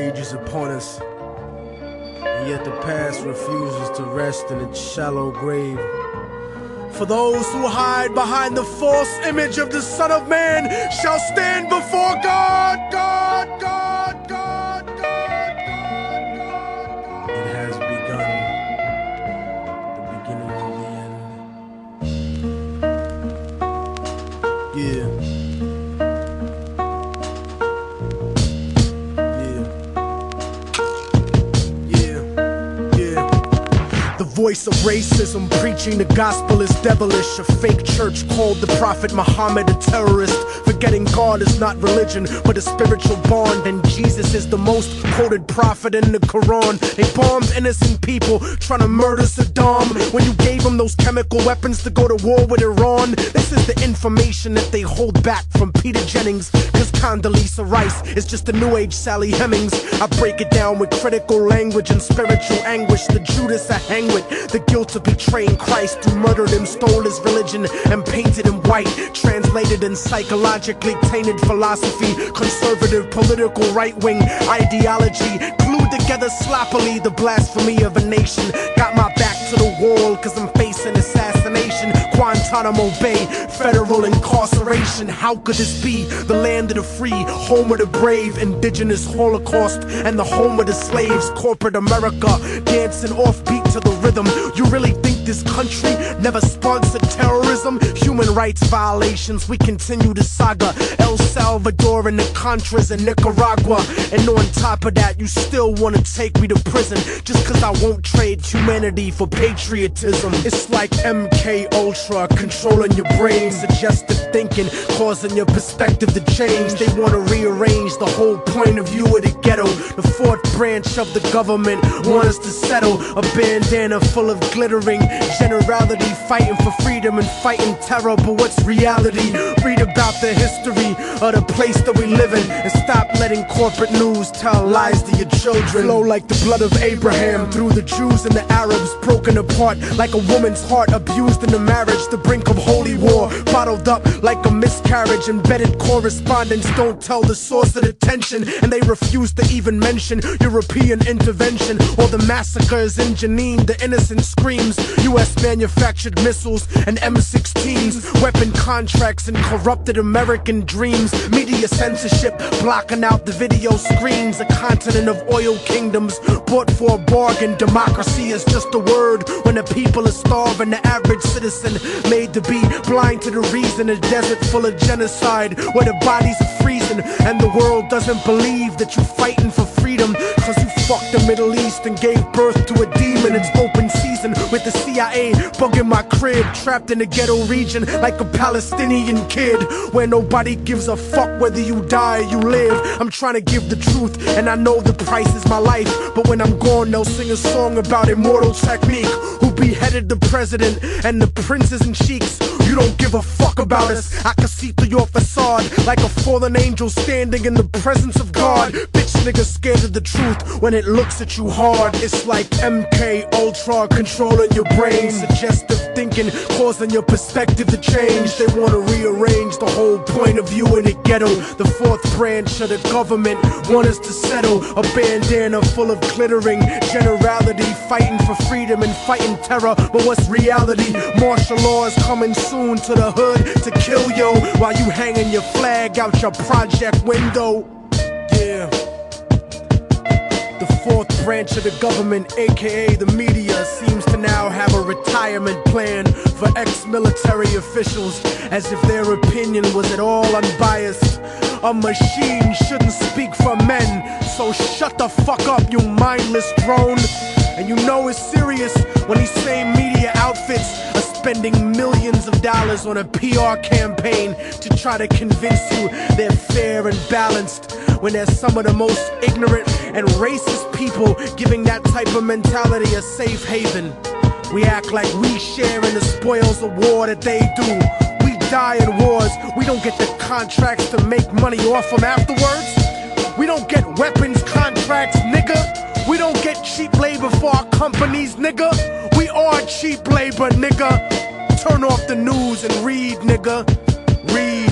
rages upon us, and yet the past refuses to rest in its shallow grave. For those who hide behind the false image of the Son of Man shall stand before God. It has begun, the beginning of the end. Yeah. The voice of racism preaching the gospel is devilish. A fake church called the Prophet Muhammad a terrorist, forgetting God is not religion but a spiritual bond, and Jesus is the most quoted prophet in the Quran. They bombed innocent people trying to murder Saddam when you gave them those chemical weapons to go to war with Iran. This is the information that they hold back from Peter Jennings, cause Condoleezza Rice is just a new age Sally Hemings. I break it down with critical language and spiritual anguish. The Judas I hang with, the guilt of betraying Christ, who murdered him, stole his religion, and painted him white. Translated in psychologically tainted philosophy, conservative political right-wing ideology, glued together sloppily the blasphemy of a nation. Got my back to the wall cause I'm facing assassination, Guantanamo Bay, federal incarceration. How could this be? The land of the free, home of the brave, indigenous Holocaust, and the home of the slaves. Corporate America dancing offbeat to the rhythm. You really think this country never sponsored terrorism? Human rights violations, we continue the saga. El Salvador and the Contras in Nicaragua, and on top of that you still wanna take me to prison just cause I won't trade humanity for patriotism. It's like MK Ultra controlling your brain, suggestive thinking causing your perspective to change. They wanna rearrange the whole point of view of the ghetto. The fourth branch of the government want us to settle. A bandana full of glittering generality, fighting for freedom and fighting terror. But what's reality? Read about the history of the place that we live in, and stop letting corporate news tell lies to your children. Flow like the blood of Abraham through the Jews and the Arabs, broken apart like a woman's heart, abused in the marriage, the brink of holy war, bottled up like a miscarriage. Embedded correspondence don't tell the source of the tension, and they refuse to even mention European intervention or the massacres in Jenin. The innocent screams, US manufactured missiles and M16s, weapon contracts and corrupted American dreams. Media censorship blocking out the video screens. A continent of oil kingdoms bought for a bargain. Democracy is just a word when the people are starving. The average citizen made to be blind to the reason. A desert full of genocide where the bodies are freezing, and the world doesn't believe that you're fighting for freedom cause you fucked the Middle East and gave birth to a demon. It's open season with the CIA bugging my crib, trapped in the ghetto region like a Palestinian kid, where nobody gives a fuck whether you die or you live. I'm trying to give the truth and I know the price is my life, but when I'm gone they'll sing a song about Immortal technique, who beheaded the president and the princes and sheiks. You don't give a fuck about us. I can see through your facade like a fallen angel standing in the presence of God. Bitch nigga scared of the truth when it looks at you hard. It's like MK Ultra controlling your brain, suggestive thinking causing your perspective to change. They wanna rearrange the whole point of view in the ghetto. The fourth branch of the government want us to settle. A bandana full of glittering generality, fighting for freedom and fighting terror. But what's reality? Martial law is coming soon to the hood to kill yo while you hanging your flag out your project window. Yeah. The fourth branch of the government, aka the media, seems to now have a retirement plan for ex-military officials, as if their opinion was at all unbiased. A machine shouldn't speak for men, so shut the fuck up, you mindless drone. And you know it's serious when these same media outfits are spending millions of dollars on a PR campaign to try to convince you they're fair and balanced, when they're some of the most ignorant and racist people giving that type of mentality a safe haven. We act like we share in the spoils of war that they do. We die in wars, we don't get the contracts to make money off them afterwards. We don't get weapons contracts, nigga. We don't get cheap labor for our companies, nigga. We are cheap labor, nigga. Turn off the news and read, nigga. Read.